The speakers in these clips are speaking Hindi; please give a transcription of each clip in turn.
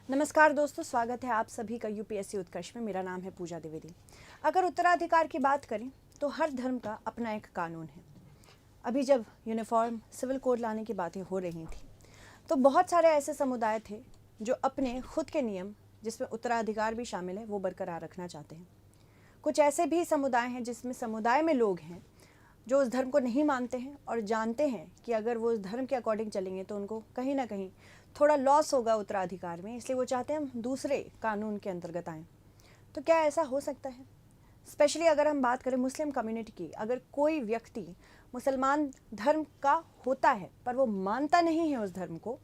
नमस्कार दोस्तों, स्वागत है आप सभी का यूपीएससी उत्कर्ष में। मेरा नाम है पूजा द्विवेदी। अगर उत्तराधिकार की बात करें तो हर धर्म का अपना एक कानून है। अभी जब यूनिफॉर्म सिविल कोड लाने की बातें हो रही थी तो बहुत सारे ऐसे समुदाय थे जो अपने खुद के नियम, जिसमें उत्तराधिकार भी शामिल है, वो बरकरार रखना चाहते हैं। कुछ ऐसे भी समुदाय हैं जिसमें समुदाय में लोग हैं जो उस धर्म को नहीं मानते हैं और जानते हैं कि अगर वो उस धर्म के अकॉर्डिंग चलेंगे तो उनको कहीं ना कहीं थोड़ा लॉस होगा उत्तराधिकार में, इसलिए वो चाहते हैं हम दूसरे कानून के अंतर्गत आएँ। तो क्या ऐसा हो सकता है? स्पेशली अगर हम बात करें मुस्लिम कम्युनिटी की, अगर कोई व्यक्ति मुसलमान धर्म का होता है पर वो मानता नहीं है उस धर्म को,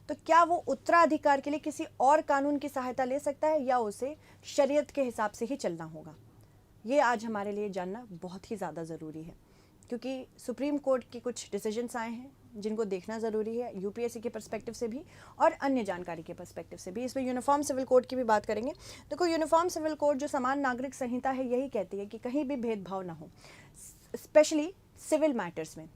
तो क्या वो उत्तराधिकार के लिए किसी और कानून की सहायता ले सकता है या उसे शरीयत के हिसाब से ही चलना होगा? ये आज हमारे लिए जानना बहुत ही ज़्यादा ज़रूरी है, क्योंकि सुप्रीम कोर्ट के कुछ डिसीजंस आए हैं जिनको देखना ज़रूरी है यूपीएससी के पर्सपेक्टिव से भी और अन्य जानकारी के पर्सपेक्टिव से भी। इसमें यूनिफॉर्म सिविल कोड की भी बात करेंगे। देखो, यूनिफॉर्म सिविल कोड जो समान नागरिक संहिता है यही कहती है कि कहीं भी भेदभाव ना हो, स्पेशली सिविल मैटर्स में।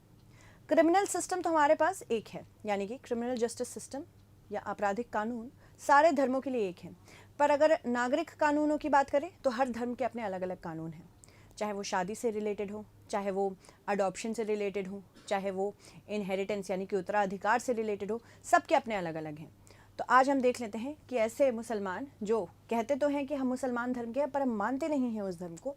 क्रिमिनल सिस्टम तो हमारे पास एक है, यानी कि क्रिमिनल जस्टिस सिस्टम या आपराधिक कानून सारे धर्मों के लिए एक है। पर अगर नागरिक कानूनों की बात करें तो हर धर्म के अपने अलग अलग कानून हैं, चाहे वो शादी से रिलेटेड हो, चाहे वो अडॉप्शन से रिलेटेड हो, चाहे वो इनहेरिटेंस यानी कि उत्तराधिकार से रिलेटेड हो, सबके अपने अलग अलग हैं। तो आज हम देख लेते हैं कि ऐसे मुसलमान जो कहते तो हैं कि हम मुसलमान धर्म के हैं पर हम मानते नहीं हैं उस धर्म को,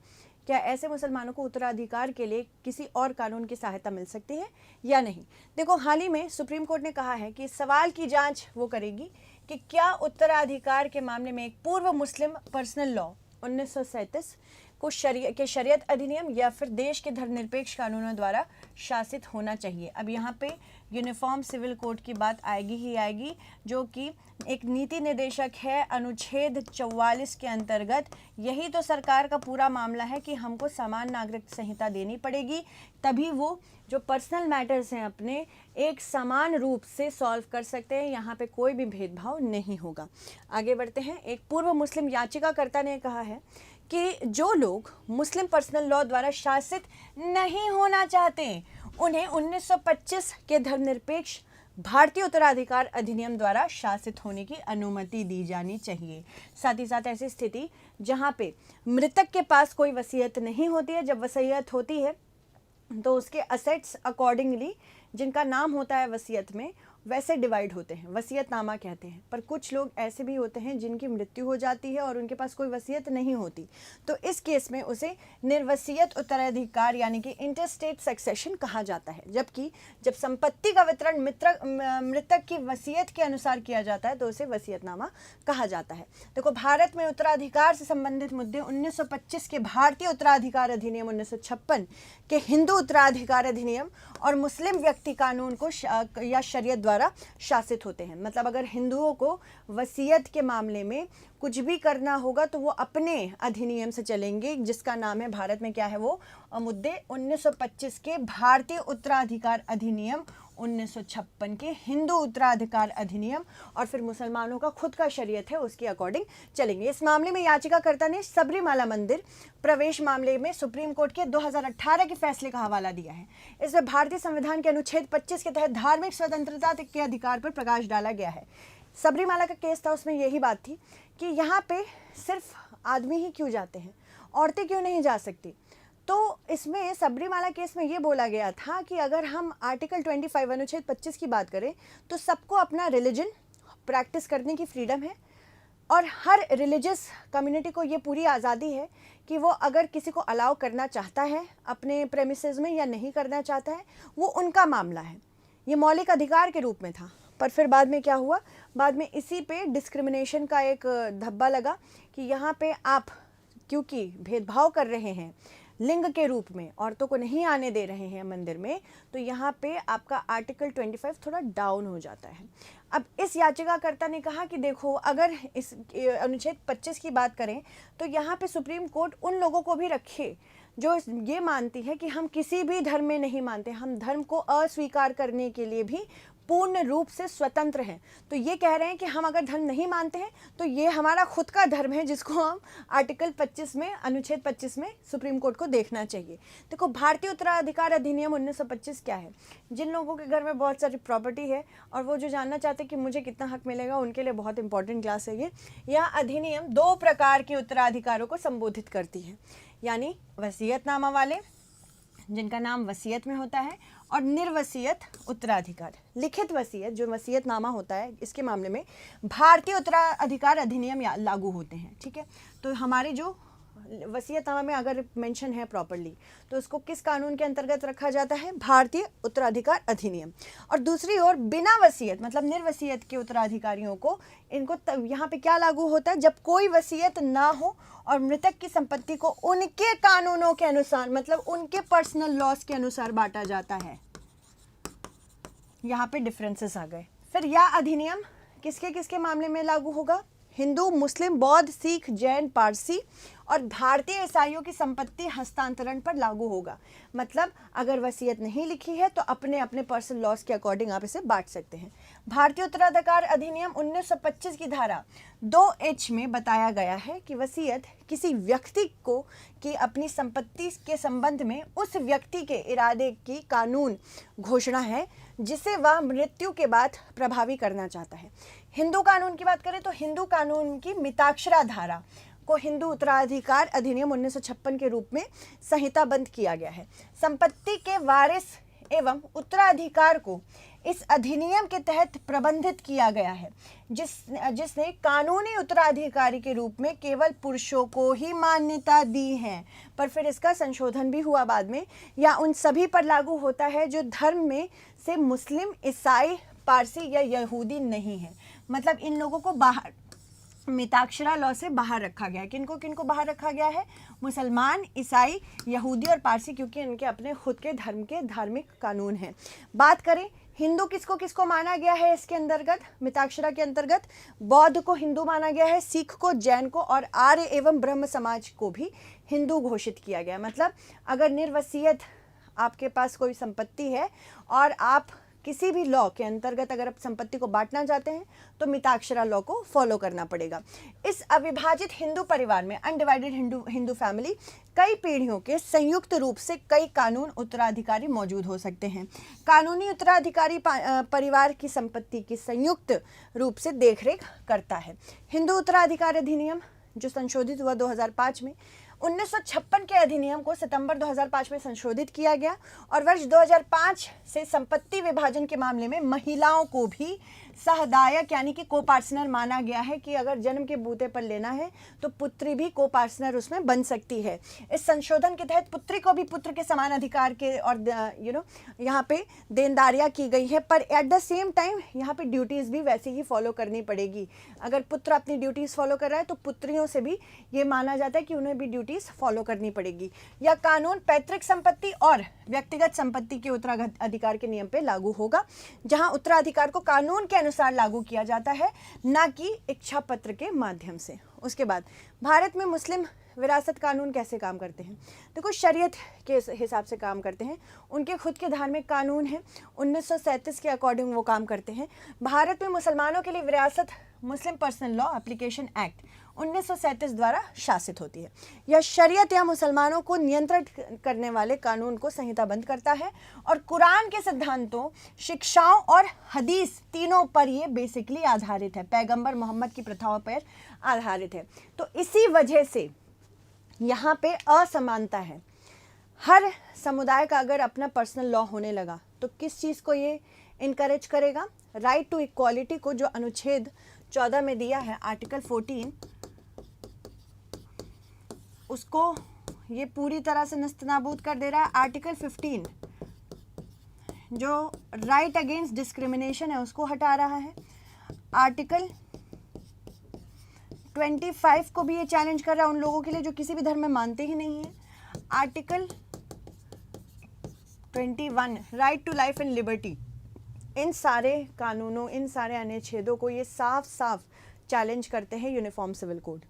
क्या ऐसे मुसलमानों को उत्तराधिकार के लिए किसी और कानून की सहायता मिल सकती है या नहीं। देखो, हाल ही में सुप्रीम कोर्ट ने कहा है कि इस सवाल की जांच वो करेगी कि क्या उत्तराधिकार के मामले में एक पूर्व मुस्लिम पर्सनल लॉ 1937 को शरीयत अधिनियम या फिर देश के धर्मनिरपेक्ष कानूनों द्वारा शासित होना चाहिए। अब यहाँ पे यूनिफॉर्म सिविल कोड की बात आएगी ही आएगी, जो कि एक नीति निर्देशक है अनुच्छेद 44 के अंतर्गत। यही तो सरकार का पूरा मामला है कि हमको समान नागरिक संहिता देनी पड़ेगी, तभी वो जो पर्सनल मैटर्स हैं अपने एक समान रूप से सॉल्व कर सकते हैं। यहाँ पे कोई भी भेदभाव नहीं होगा। आगे बढ़ते हैं। एक पूर्व मुस्लिम याचिकाकर्ता ने कहा है कि जो लोग मुस्लिम पर्सनल लॉ द्वारा शासित नहीं होना चाहते उन्हें 1925 के धर्मनिरपेक्ष भारतीय उत्तराधिकार अधिनियम द्वारा शासित होने की अनुमति दी जानी चाहिए। साथ ही साथ ऐसी स्थिति जहां पे मृतक के पास कोई वसीयत नहीं होती है, जब वसीयत होती है तो उसके असेट्स अकॉर्डिंगली जिनका नाम होता है वसीयत में वैसे डिवाइड होते हैं, वसीयतनामा कहते हैं। पर कुछ लोग ऐसे भी होते हैं जिनकी मृत्यु हो जाती है और उनके पास कोई वसीयत नहीं होती, तो इस केस में उसे निर्वसीयत उत्तराधिकार यानी कि इंटरस्टेट सक्सेशन कहा जाता है। जबकि जब संपत्ति का वितरण मृतक की वसीयत के अनुसार किया जाता है तो उसे वसीयतनामा कहा जाता है। देखो, भारत में उत्तराधिकार से संबंधित मुद्दे 1925 के भारतीय उत्तराधिकार अधिनियम, 1956 के हिंदू उत्तराधिकार अधिनियम और मुस्लिम व्यक्ति कानून को या शरीयत द्वारा शासित होते हैं। मतलब अगर हिंदुओं को वसीयत के मामले में कुछ भी करना होगा तो वो अपने अधिनियम से चलेंगे, जिसका नाम है, भारत में क्या है वो मुद्दे, 1925 के भारतीय उत्तराधिकार अधिनियम, 1956 के हिंदू उत्तराधिकार अधिनियम और फिर मुसलमानों का खुद का शरीयत है उसके अकॉर्डिंग चलेंगे। इस मामले में याचिकाकर्ता ने सबरीमाला मंदिर प्रवेश मामले में सुप्रीम कोर्ट के 2018 के फैसले का हवाला दिया है। इसमें भारतीय संविधान के अनुच्छेद 25 के तहत धार्मिक स्वतंत्रता के अधिकार पर प्रकाश डाला गया है। सबरीमाला का केस था, उसमें यही बात थी कि यहाँ पे सिर्फ आदमी ही क्यों जाते हैं, औरतें क्यों नहीं जा सकती। तो इसमें सबरीमाला केस में ये बोला गया था कि अगर हम आर्टिकल 25 अनुच्छेद 25 की बात करें तो सबको अपना रिलीजन प्रैक्टिस करने की फ्रीडम है और हर रिलीजियस कम्युनिटी को ये पूरी आज़ादी है कि वो अगर किसी को अलाउ करना चाहता है अपने प्रेमिसेस में या नहीं करना चाहता है, वो उनका मामला है। ये मौलिक अधिकार के रूप में था। पर फिर बाद में क्या हुआ, बाद में इसी पे डिस्क्रिमिनेशन का एक धब्बा लगा कि यहाँ पे आप क्योंकि भेदभाव कर रहे हैं लिंग के रूप में, औरतों को नहीं आने दे रहे हैं मंदिर में, तो यहाँ पे आपका आर्टिकल 25 थोड़ा डाउन हो जाता है। अब इस याचिकाकर्ता ने कहा कि देखो, अगर इस अनुच्छेद 25 की बात करें तो यहाँ पे सुप्रीम कोर्ट उन लोगों को भी रखे जो ये मानती है कि हम किसी भी धर्म में नहीं मानते, हम धर्म को अस्वीकार करने के लिए भी पूर्ण रूप से स्वतंत्र हैं। तो ये कह रहे हैं कि हम अगर धर्म नहीं मानते हैं तो ये हमारा खुद का धर्म है, जिसको हम आर्टिकल 25 में, अनुच्छेद 25 में सुप्रीम कोर्ट को देखना चाहिए। देखो, भारतीय उत्तराधिकार अधिनियम 1925 क्या है? जिन लोगों के घर में बहुत सारी प्रॉपर्टी है और वो जो जानना चाहते हैं कि मुझे कितना हक मिलेगा, उनके लिए बहुत इंपॉर्टेंट क्लास है ये। यह अधिनियम 2 प्रकार के उत्तराधिकारों को संबोधित करती है, यानी वसीयतनामा वाले, जिनका नाम वसीयत में होता है, और निर्वसीयत उत्तराधिकार। लिखित वसीयत, जो वसीयतनामा होता है, इसके मामले में भारतीय उत्तराधिकार अधिनियम लागू होते हैं। ठीक है, तो हमारे जो वसीयतनामा में अगर मेंशन है प्रॉपर्ली, तो उसको किस कानून के अंतर्गत रखा जाता है? भारतीय उत्तराधिकार अधिनियम। और दूसरी ओर बिना वसीयत, मतलब निर्वसीयत के उत्तराधिकारियों को, इनको यहाँ पे क्या लागू होता है? जब कोई वसीयत ना हो और मृतक की संपत्ति को उनके कानूनों के अनुसार, मतलब उनके पर्सनल लॉस के अनुसार बांटा जाता है। यहाँ पे डिफरेंसेस आ गए। फिर यह अधिनियम किसके किसके मामले में लागू होगा? हिंदू, मुस्लिम, बौद्ध, सिख, जैन, पारसी और भारतीय ईसाइयों की संपत्ति हस्तांतरण पर लागू होगा। मतलब अगर वसीयत नहीं लिखी है तो अपने अपने पर्सनल लॉस के अकॉर्डिंग आप इसे बांट सकते हैं। भारतीय उत्तराधिकार अधिनियम 1925 की धारा 2H में बताया गया है कि वसीयत किसी व्यक्ति को की अपनी संपत्ति के संबंध में उस व्यक्ति के इरादे की कानून घोषणा है जिसे वह मृत्यु के बाद प्रभावी करना चाहता है। हिंदू कानून की बात करें तो हिंदू कानून की मिताक्षरा धारा को हिंदू उत्तराधिकार अधिनियम 1956 के रूप में संहिताबद्ध किया गया है। संपत्ति के वारिस एवं उत्तराधिकार को इस अधिनियम के तहत प्रबंधित किया गया है, जिसने कानूनी उत्तराधिकारी के रूप में केवल पुरुषों को ही मान्यता दी है। पर फिर इसका संशोधन भी हुआ बाद में, या उन सभी पर लागू होता है जो धर्म में से मुस्लिम, ईसाई, पारसी या यहूदी नहीं है। मतलब इन लोगों को बाहर मिताक्षरा लॉ से बाहर रखा गया है। किनको किनको बाहर रखा गया है? मुसलमान, ईसाई, यहूदी और पारसी, क्योंकि इनके अपने खुद के धर्म के धार्मिक कानून हैं। बात करें हिंदू किसको किसको माना गया है इसके अंतर्गत, मिताक्षरा के अंतर्गत? बौद्ध को हिंदू माना गया है, सिख को, जैन को और आर्य एवं ब्रह्म समाज को भी हिंदू घोषित किया गया। मतलब अगर निर्वसीयत आपके पास कोई संपत्ति है और आप किसी भी लॉ के अंतर्गत अगर आप संपत्ति को बांटना चाहते हैं तो मिताक्षरा लॉ को फॉलो करना पड़ेगा। इस अविभाजित हिंदू परिवार में, अनडिवाइडेड हिंदू फैमिली, कई पीढ़ियों के संयुक्त रूप से कई कानून उत्तराधिकारी मौजूद हो सकते हैं। कानूनी उत्तराधिकारी परिवार की संपत्ति की संयुक्त रूप से देखरेख करता है। हिंदू उत्तराधिकार अधिनियम जो संशोधित हुआ 2005 में, 1956 के अधिनियम को सितंबर 2005 में संशोधित किया गया और वर्ष 2005 से संपत्ति विभाजन के मामले में महिलाओं को भी सहदायक यानी कि को पार्टनर माना गया है कि अगर जन्म के बूते पर लेना है तो पुत्री भी को पार्टनर उसमें बन सकती है। इस संशोधन के तहत पुत्री को भी पुत्र के समान अधिकार के और यहाँ पे देनदारियाँ की गई है, पर एट द सेम टाइम यहाँ पे ड्यूटीज़ भी वैसे ही फॉलो करनी पड़ेगी। अगर पुत्र अपनी ड्यूटीज़ फॉलो कर रहा है तो पुत्रियों से भी ये माना जाता है कि उन्हें भी ड्यूटीज़ फॉलो करनी पड़ेगी। यह कानून पैतृक संपत्ति और व्यक्तिगत संपत्ति के उत्तराधिकार के नियम पे लागू होगा, जहां उत्तराधिकार को कानून के अनुसार लागू किया जाता है, ना कि इच्छा पत्र के माध्यम से। उसके बाद भारत में मुस्लिम विरासत कानून कैसे काम करते हैं? देखो, शरीयत के हिसाब से काम करते हैं। उनके खुद के धार्मिक कानून हैं, 1937 के अकॉर्डिंग वो काम करते हैं। भारत में मुसलमानों के लिए विरासत मुस्लिम पर्सनल लॉ एप्लीकेशन एक्ट 1937 द्वारा शासित होती है। यह शरीयत या मुसलमानों को नियंत्रित करने वाले कानून को संहिताबद्ध करता है और कुरान के सिद्धांतों, शिक्षाओं और हदीस तीनों पर ये बेसिकली आधारित है, पैगंबर मोहम्मद की प्रथाओं पर आधारित है। तो इसी वजह से यहाँ पे असमानता है। हर समुदाय का अगर अपना पर्सनल लॉ होने लगा तो किस चीज़ को ये इनकरेज करेगा? राइट टू इक्वालिटी को, जो अनुच्छेद 14 में दिया है, आर्टिकल 14, उसको ये पूरी तरह से नस्तनाबूद कर दे रहा है। आर्टिकल 15 जो राइट अगेंस्ट डिस्क्रिमिनेशन है उसको हटा रहा है। आर्टिकल 25 को भी ये चैलेंज कर रहा है उन लोगों के लिए जो किसी भी धर्म में मानते ही नहीं है। Article 21 right to life and liberty, इन सारे कानूनों, इन सारे अनुच्छेदों को ये साफ साफ चैलेंज करते हैं यूनिफॉर्म सिविल कोड,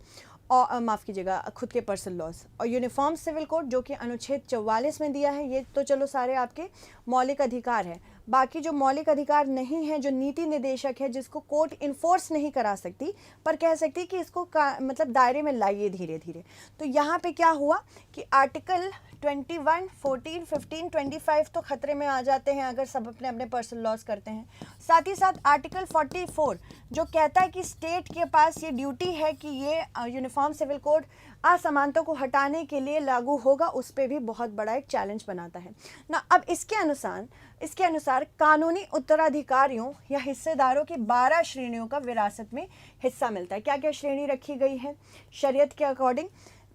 और माफ़ कीजिएगा, खुद के पर्सनल लॉज। और यूनिफॉर्म सिविल कोड जो कि अनुच्छेद 44 में दिया है, ये तो चलो सारे आपके मौलिक अधिकार है। बाकी जो मौलिक अधिकार नहीं है, जो नीति निर्देशक है, जिसको कोर्ट इन्फोर्स नहीं करा सकती पर कह सकती कि इसको मतलब दायरे में लाइए धीरे धीरे। तो यहाँ पे क्या हुआ कि आर्टिकल 21, 14, 15, 25 तो खतरे में आ जाते हैं अगर सब अपने अपने पर्सनल लॉस करते हैं। साथ ही साथ आर्टिकल 44 जो कहता है कि स्टेट के पास ये ड्यूटी है कि ये यूनिफॉर्म सिविल कोड असमानता को हटाने के लिए लागू होगा, उस पर भी बहुत बड़ा एक चैलेंज बनाता है ना। अब इसके अनुसार कानूनी उत्तराधिकारियों या हिस्सेदारों की 12 श्रेणियों का विरासत में हिस्सा मिलता है। क्या क्या श्रेणी रखी गई है शरीयत के अकॉर्डिंग?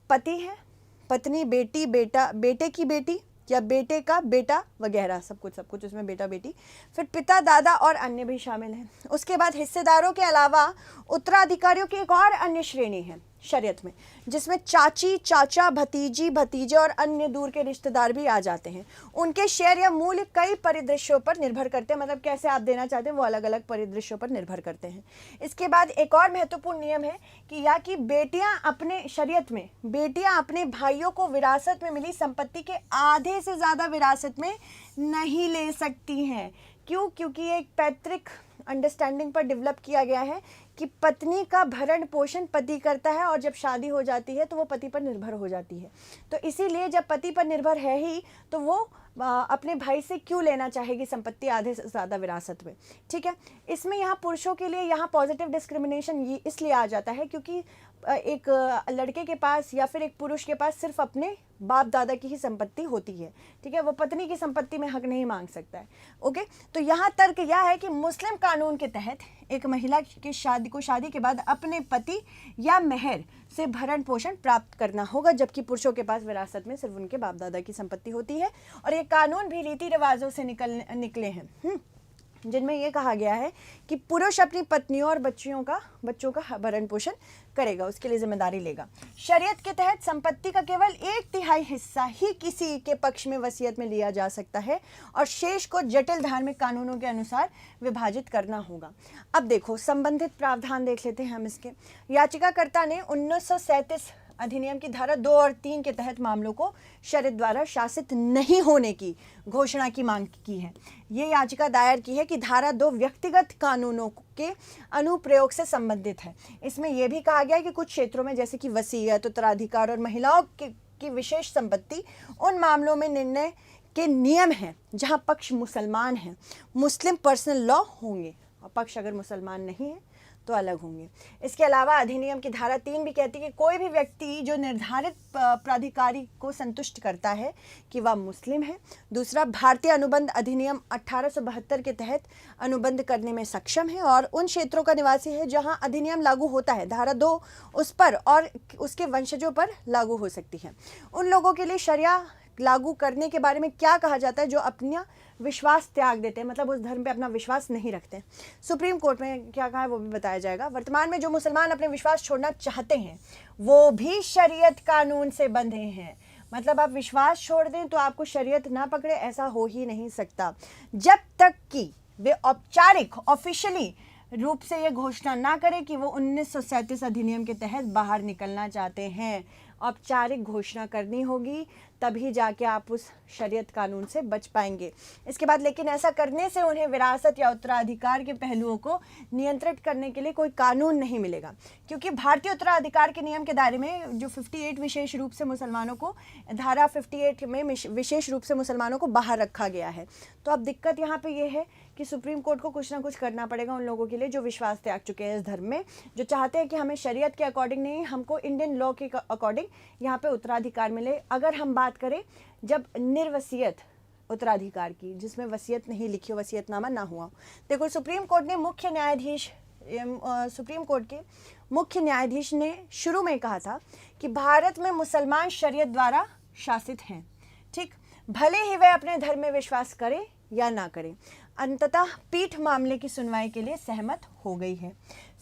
पति है, पत्नी, बेटी, बेटा, बेटे की बेटी या बेटे का बेटा वगैरह, सब कुछ उसमें बेटा बेटी, फिर पिता, दादा और अन्य भी शामिल हैं। उसके बाद हिस्सेदारों के अलावा उत्तराधिकारियों की एक और अन्य श्रेणी है शरीयत में, जिसमें चाची, चाचा, भतीजी, भतीजे और अन्य दूर के रिश्तेदार भी आ जाते हैं। उनके शेयर या मूल्य कई परिदृश्यों पर निर्भर करते हैं, मतलब कैसे आप देना चाहते हैं वो अलग अलग परिदृश्यों पर निर्भर करते हैं। इसके बाद एक और महत्वपूर्ण नियम है कि बेटियां अपने शरीयत में बेटियां अपने भाइयों को विरासत में मिली संपत्ति के आधे से ज़्यादा विरासत में नहीं ले सकती हैं। क्यों? क्योंकि एक पैतृक अंडरस्टैंडिंग पर डेवलप किया गया है कि पत्नी का भरण पोषण पति करता है और जब शादी हो जाती है तो वो पति पर निर्भर हो जाती है। तो इसीलिए जब पति पर निर्भर है ही तो वो अपने भाई से क्यों लेना चाहेगी संपत्ति आधे से ज़्यादा विरासत में। ठीक है, इसमें यहाँ पुरुषों के लिए यहाँ पॉजिटिव डिस्क्रिमिनेशन ये इसलिए आ जाता है क्योंकि एक लड़के के पास या फिर एक पुरुष के पास सिर्फ अपने बाप दादा की ही संपत्ति होती है। ठीक है, वो पत्नी की संपत्ति में हक नहीं मांग सकता है। ओके, तो यहाँ तर्क यह है कि मुस्लिम कानून के तहत एक महिला के शादी के बाद अपने पति या मेहर से भरण पोषण प्राप्त करना होगा, जबकि पुरुषों के पास विरासत में सिर्फ उनके बाप दादा की संपत्ति होती है। और ये कानून भी रीति रिवाजों से निकले हैं जिनमें यह कहा गया है कि पुरुष अपनी पत्नियों और बच्चों का भरण पोषण करेगा, उसके लिए जिम्मेदारी लेगा। शरीयत के तहत संपत्ति का केवल 1/3 हिस्सा ही किसी के पक्ष में वसीयत में लिया जा सकता है और शेष को जटिल धार्मिक कानूनों के अनुसार विभाजित करना होगा। अब देखो, संबंधित प्रावधान देख लेते हैं हम इसके। याचिकाकर्ता ने 1937 अधिनियम की धारा 2 और 3 के तहत मामलों को शरीयत द्वारा शासित नहीं होने की घोषणा की मांग की है। ये याचिका दायर की है कि धारा 2 व्यक्तिगत कानूनों के अनुप्रयोग से संबंधित है। इसमें यह भी कहा गया है कि कुछ क्षेत्रों में जैसे कि वसीयत, उत्तराधिकार और महिलाओं की विशेष संपत्ति उन मामलों में निर्णय के नियम हैं जहां पक्ष मुसलमान हैं, मुस्लिम पर्सनल लॉ होंगे, और पक्ष अगर मुसलमान नहीं है तो अलग होंगे। इसके अलावा अधिनियम की धारा 3 भी कहती है कि कोई भी व्यक्ति जो निर्धारित प्राधिकारी को संतुष्ट करता है कि वह मुस्लिम है, दूसरा भारतीय अनुबंध अधिनियम 1872 के तहत अनुबंध करने में सक्षम है और उन क्षेत्रों का निवासी है जहां अधिनियम लागू होता है, धारा 2 उस पर और उसके वंशजों पर लागू हो सकती है। उन लोगों के लिए शरिया लागू करने के बारे में क्या कहा जाता है जो अपना विश्वास त्याग देते हैं, मतलब उस धर्म पे अपना विश्वास नहीं रखते। सुप्रीम कोर्ट में क्या कहा है वो भी बताया जाएगा। वर्तमान में जो मुसलमान अपने विश्वास छोड़ना चाहते हैं वो भी शरीयत कानून से बंधे हैं, मतलब आप विश्वास छोड़ दें तो आपको शरीयत ना पकड़े, ऐसा हो ही नहीं सकता जब तक कि वे औपचारिक ऑफिशियली रूप से ये घोषणा ना करें कि वो 1937 अधिनियम के तहत बाहर निकलना चाहते हैं। औपचारिक घोषणा करनी होगी तभी जाके आप उस शरीयत कानून से बच पाएंगे। इसके बाद लेकिन ऐसा करने से उन्हें विरासत या उत्तराधिकार के पहलुओं को नियंत्रित करने के लिए कोई कानून नहीं मिलेगा, क्योंकि भारतीय उत्तराधिकार के नियम के दायरे में जो 58 विशेष रूप से मुसलमानों को, धारा 58 में विशेष रूप से मुसलमानों को बाहर रखा गया है। तो अब दिक्कत यहाँ पे ये है कि सुप्रीम कोर्ट को कुछ ना कुछ करना पड़ेगा उन लोगों के लिए जो विश्वास त्याग चुके हैं इस धर्म में, जो चाहते हैं कि हमें शरीयत के अकॉर्डिंग नहीं, हमको इंडियन लॉ के अकॉर्डिंग यहाँ पे उत्तराधिकार मिले। अगर हम बात करें जब निर्वसियत उत्तराधिकार की, जिसमें वसीयत नहीं लिखी हो, वसीयतनामा ना हुआ, देखो सुप्रीम कोर्ट के मुख्य न्यायाधीश ने शुरू में कहा था कि भारत में मुसलमान शरीयत द्वारा शासित हैं, ठीक, भले ही वे अपने धर्म में विश्वास करें या ना करें। अंततः पीठ मामले की सुनवाई के लिए सहमत हो गई है।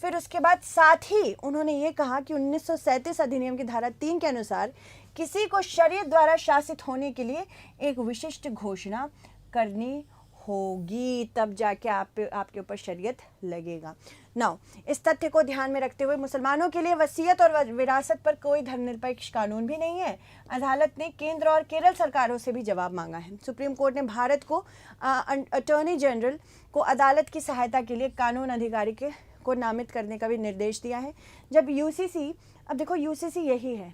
फिर उसके बाद साथ ही उन्होंने ये कहा कि 1937 अधिनियम की धारा 3 के अनुसार किसी को शरीयत द्वारा शासित होने के लिए एक विशिष्ट घोषणा करनी होगी, तब जाके आपके ऊपर शरीयत लगेगा। नाउ इस तथ्य को ध्यान में रखते हुए मुसलमानों के लिए वसीयत और विरासत पर कोई धर्मनिरपेक्ष कानून भी नहीं है। अदालत ने केंद्र और केरल सरकारों से भी जवाब मांगा है। सुप्रीम कोर्ट ने भारत को अटॉर्नी जनरल को अदालत की सहायता के लिए कानून अधिकारी को नामित करने का भी निर्देश दिया है। जब यूसीसी, अब देखो यूसीसी यही है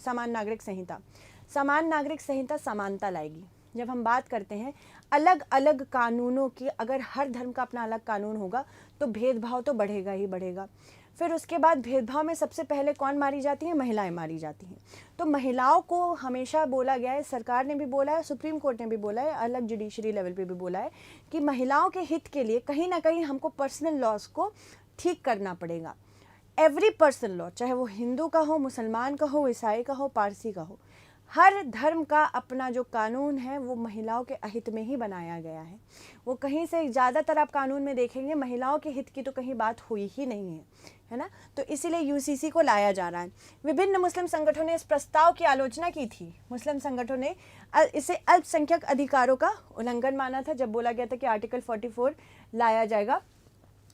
समान नागरिक संहिता। समान नागरिक संहिता समानता लाएगी। जब हम बात करते हैं अलग अलग कानूनों की, अगर हर धर्म का अपना अलग कानून होगा तो भेदभाव तो बढ़ेगा ही बढ़ेगा। फिर उसके बाद भेदभाव में सबसे पहले कौन मारी जाती है? महिलाएं मारी जाती हैं। तो महिलाओं को हमेशा बोला गया है, सरकार ने भी बोला है, सुप्रीम कोर्ट ने भी बोला है, अलग जुडिशरी लेवल पे भी बोला है कि महिलाओं के हित के लिए कहीं ना कहीं हमको पर्सनल लॉज को ठीक करना पड़ेगा। एवरी पर्सनल लॉ, चाहे वो हिंदू का हो, मुसलमान का हो, ईसाई का हो, पारसी का हो, हर धर्म का अपना जो कानून है वो महिलाओं के अहित में ही बनाया गया है। वो कहीं से, ज़्यादातर आप कानून में देखेंगे महिलाओं के हित की तो कहीं बात हुई ही नहीं है ना। तो इसीलिए यूसीसी को लाया जा रहा है। विभिन्न मुस्लिम संगठनों ने इस प्रस्ताव की आलोचना की थी। मुस्लिम संगठनों ने इसे अल्पसंख्यक अधिकारों का उल्लंघन माना था जब बोला गया था कि आर्टिकल 44 लाया जाएगा।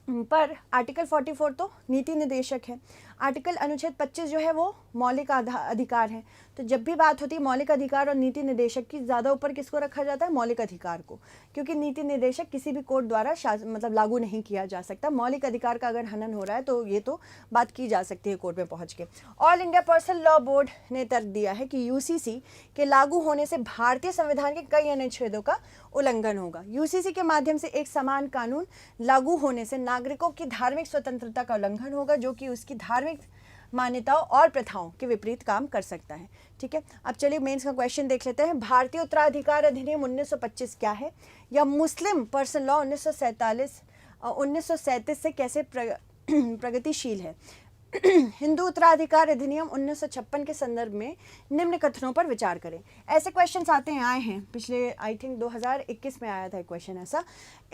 पर आर्टिकल 44 तो नीति निर्देशक है। आर्टिकल अनुच्छेद 25 जो है वो मौलिक अधिकार है। तो जब भी बात होती है मौलिक अधिकार और नीति निर्देशक की, ज़्यादा ऊपर किसको रखा जाता है? मौलिक अधिकार को, क्योंकि नीति निर्देशक किसी भी कोर्ट द्वारा मतलब लागू नहीं किया जा सकता। मौलिक अधिकार का अगर हनन हो रहा है तो ये तो बात की जा सकती है कोर्ट में पहुँच के। All India personal law board ने तर्क दिया है कि यूसीसी के लागू होने से भारतीय संविधान के कई अनुच्छेदों का उल्लंघन होगा। यूसीसी के माध्यम से एक समान कानून लागू होने से नागरिकों की धार्मिक स्वतंत्रता का उल्लंघन होगा, जो कि उसकी धार्मिक मान्यताओं और प्रथाओं के विपरीत काम कर सकता है। ठीक है, अब चलिए मेंस का क्वेश्चन देख लेते हैं। भारतीय उत्तराधिकार अधिनियम 1925 क्या है, या मुस्लिम पर्सनल लॉ 1937 से कैसे प्रगतिशील है। हिंदू उत्तराधिकार अधिनियम 1956 के संदर्भ में निम्न कथनों पर विचार करें। ऐसे क्वेश्चंस आए हैं पिछले, आई थिंक 2021 में आया था एक क्वेश्चन ऐसा।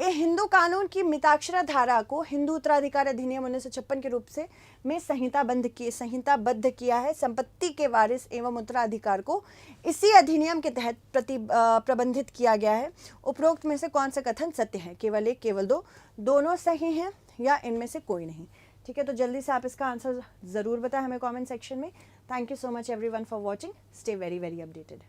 हिंदू कानून की मिताक्षरा धारा को हिंदू उत्तराधिकार अधिनियम 1956 के रूप से में संहिताबद्ध किया है। संपत्ति के वारिस एवं उत्तराधिकार को इसी अधिनियम के तहत प्रबंधित किया गया है। उपरोक्त में से कौन सा कथन सत्य है? केवल एक, केवल दो, दोनों सही हैं, या इनमें से कोई नहीं। ठीक है, तो जल्दी से आप इसका आंसर ज़रूर बताएं हमें कमेंट सेक्शन में। Thank you so much everyone for watching. Stay very very updated.